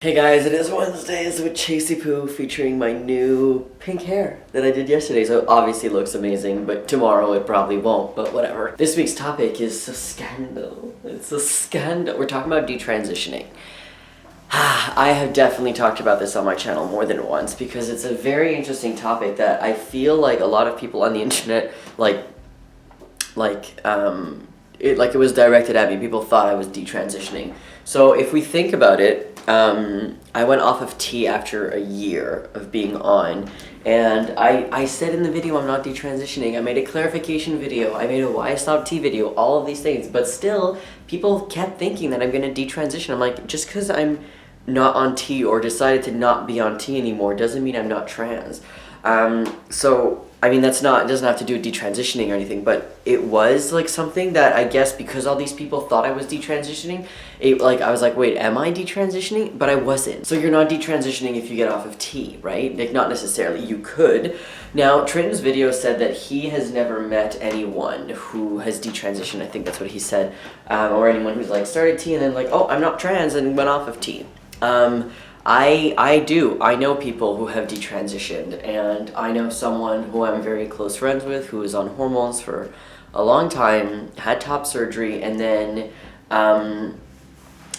Hey guys, it is Wednesdays with Chasey Poo featuring my new pink hair that I did yesterday. So it obviously looks amazing, but tomorrow it probably won't, but whatever. This week's topic is a scandal. It's a scandal. We're talking about detransitioning. I have definitely talked about this on my channel more than once because it's a very interesting topic that I feel like a lot of people on the internet it was directed at me. People thought I was detransitioning. So if we think about it, I went off of tea after a year of being on, and I said in the video I'm not detransitioning. I made a clarification video, I made a why I stopped tea video, all of these things, but still people kept thinking that I'm gonna detransition. I'm like, just because I'm not on tea or decided to not be on tea anymore doesn't mean I'm not trans. So I mean, it doesn't have to do with detransitioning or anything, but it was like something that I guess because all these people thought I was detransitioning, I was like, wait, am I detransitioning? But I wasn't. So you're not detransitioning if you get off of tea, right? Like, not necessarily. You could. Now, Trenton's video said that he has never met anyone who has detransitioned. I think that's what he said. Or anyone who's like started tea and then like, oh, I'm not trans and went off of tea. I do. I know people who have detransitioned, and I know someone who I'm very close friends with who was on hormones for a long time, had top surgery, and then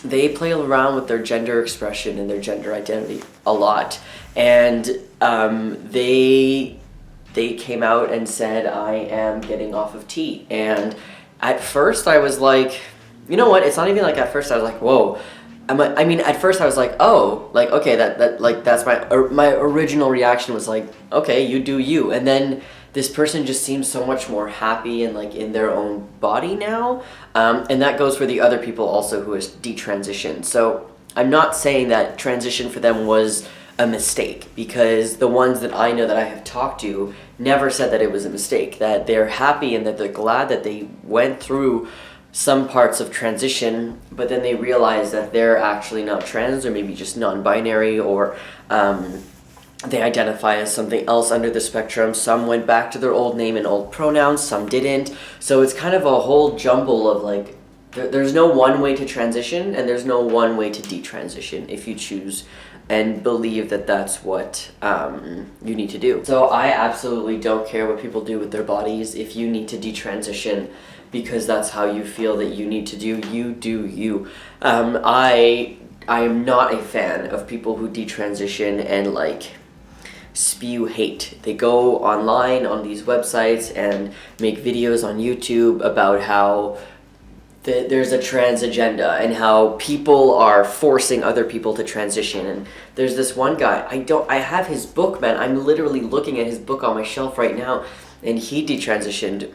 they play around with their gender expression and their gender identity a lot. And they came out and said, I am getting off of tea. And at first I was like, you know what? It's not even like at first I was like, whoa. I mean, at first I was like, oh, like, okay, that's my original reaction was like, okay, you do you. And then this person just seems so much more happy and like in their own body now. And that goes for the other people also who has detransitioned. So I'm not saying that transition for them was a mistake, because the ones that I know that I have talked to never said that it was a mistake, that they're happy and that they're glad that they went through some parts of transition, but then they realize that they're actually not trans, or maybe just non-binary, or they identify as something else under the spectrum. Some went back to their old name and old pronouns, some didn't. So it's kind of a whole jumble of like, there's no one way to transition, and there's no one way to detransition if you choose and believe that that's what you need to do. So I absolutely don't care what people do with their bodies. If you need to detransition because that's how you feel that you need to do, you do you. I am not a fan of people who detransition and like spew hate. They go online on these websites and make videos on YouTube about how there's a trans agenda and how people are forcing other people to transition. And there's this one guy, I have his book, man. I'm literally looking at his book on my shelf right now, and he detransitioned,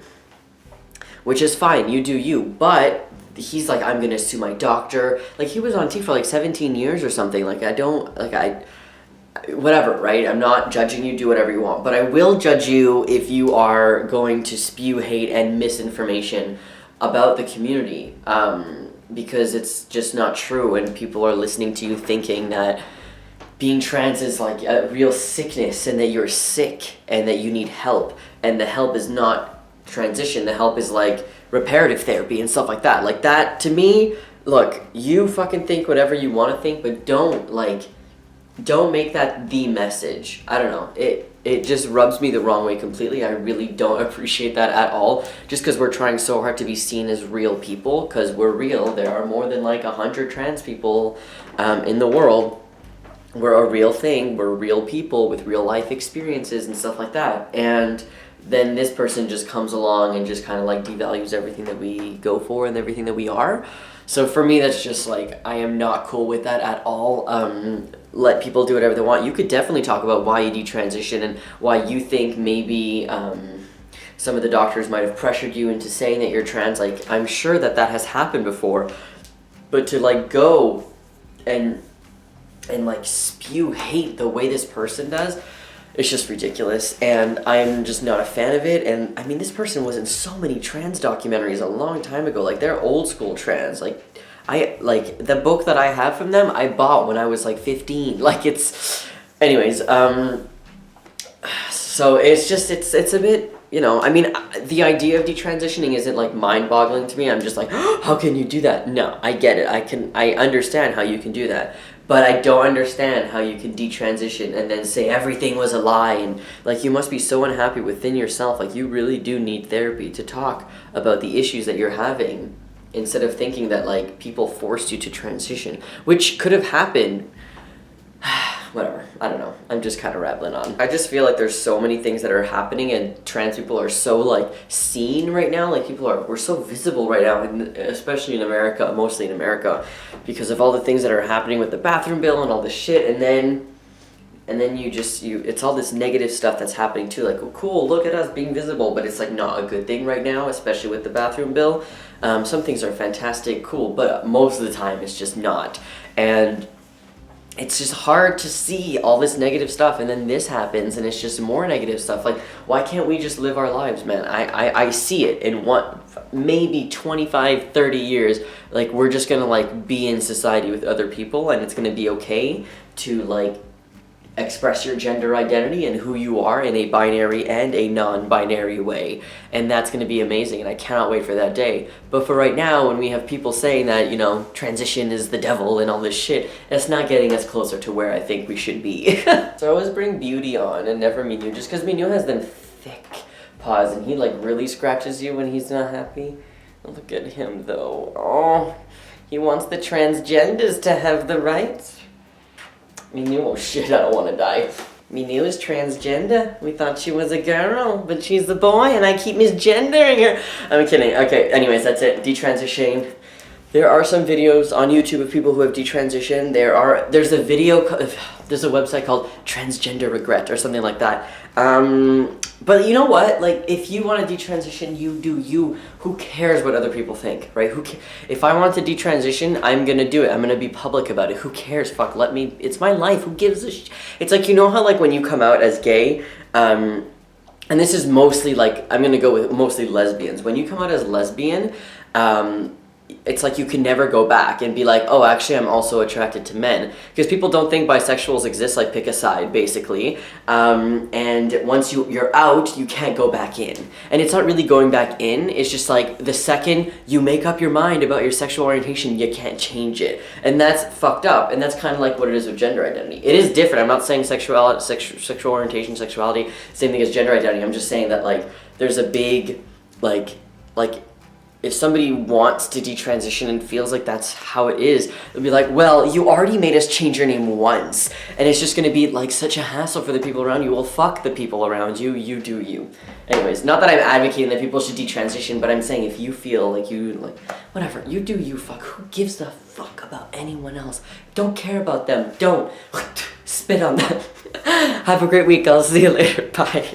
which is fine, you do you, but he's like, I'm gonna sue my doctor. Like, he was on T for like 17 years or something. Like, whatever, right? I'm not judging you, do whatever you want, but I will judge you if you are going to spew hate and misinformation about the community, because it's just not true, and people are listening to you thinking that being trans is like a real sickness and that you're sick and that you need help, and the help is not transition, the help is like reparative therapy and stuff like that. Like, that to me, look, you fucking think whatever you want to think, but don't make that the message. I don't know, it just rubs me the wrong way completely. I really don't appreciate that at all, just because we're trying so hard to be seen as real people, because we're real. There are more than like 100 trans people in the world. We're a real thing, we're real people with real life experiences and stuff like that. And then this person just comes along and just kind of like devalues everything that we go for and everything that we are. So for me, that's just like, I am not cool with that at all. Let people do whatever they want. You could definitely talk about why you detransition and why you think maybe some of the doctors might have pressured you into saying that you're trans. Like, I'm sure that has happened before, but to like go and like spew hate the way this person does, it's just ridiculous, and I'm just not a fan of it. And I mean, this person was in so many trans documentaries a long time ago. Like, they're old school trans. Like, the book that I have from them, I bought when I was like 15. Like, it's, anyways, so it's just, it's a bit, you know, I mean, the idea of detransitioning isn't like mind-boggling to me. I'm just like, oh, how can you do that? No, I get it. I understand how you can do that. But I don't understand how you can detransition and then say everything was a lie, and like you must be so unhappy within yourself. Like you really do need therapy to talk about the issues that you're having, instead of thinking that like people forced you to transition, which could have happened. Whatever, I don't know. I'm just kind of rambling on. I just feel like there's so many things that are happening, and trans people are so like seen right now. Like we're so visible right now, and especially in America, mostly in America, because of all the things that are happening with the bathroom bill and all this shit. And then it's all this negative stuff that's happening too. Like, oh, cool, look at us being visible, but it's like not a good thing right now, especially with the bathroom bill. Some things are fantastic, cool, but most of the time it's just not. And it's just hard to see all this negative stuff, and then this happens and it's just more negative stuff. Like, why can't we just live our lives, man? I see it in maybe 25, 30 years, like we're just gonna like be in society with other people, and it's gonna be okay to like express your gender identity and who you are in a binary and a non-binary way, and that's going to be amazing, and I cannot wait for that day. But for right now, when we have people saying that, you know, transition is the devil and all this shit, it's not getting us closer to where I think we should be. So I always bring Beauty on and never Minu, just because Minu has them thick paws and he like really scratches you when he's not happy. Look at him though. Oh, he wants the transgenders to have the rights. Minu, oh shit, I don't want to die. Minu is transgender. We thought she was a girl, but she's a boy, and I keep misgendering her. I'm kidding. Okay, anyways, that's it. Detransitioning. There are some videos on YouTube of people who have detransitioned. There's a website called Transgender Regret or something like that. But you know what? Like, if you want to detransition, you do you. Who cares what other people think, right? If I want to detransition, I'm gonna do it. I'm gonna be public about it. Who cares? Fuck, let me. It's my life. Who gives a shit? It's like, you know how like when you come out as gay, and this is mostly like, I'm gonna go with mostly lesbians. When you come out as lesbian, it's like you can never go back and be like, oh, actually I'm also attracted to men, because people don't think bisexuals exist. Like, pick a side basically, and once you're out, you can't go back in. And it's not really going back in, it's just like the second you make up your mind about your sexual orientation, you can't change it, and that's fucked up. And that's kind of like what it is with gender identity. It is different. I'm not saying sexual orientation, sexuality, same thing as gender identity. I'm just saying that like there's a big like if somebody wants to detransition and feels like that's how it is, they'll be like, well, you already made us change your name once, and it's just gonna be like such a hassle for the people around you. Well, fuck the people around you, you do you. Anyways, not that I'm advocating that people should detransition, but I'm saying if you feel like whatever, you do you, fuck. Who gives a fuck about anyone else? Don't care about them, don't. Spit on them. Have a great week, I'll see you later, bye.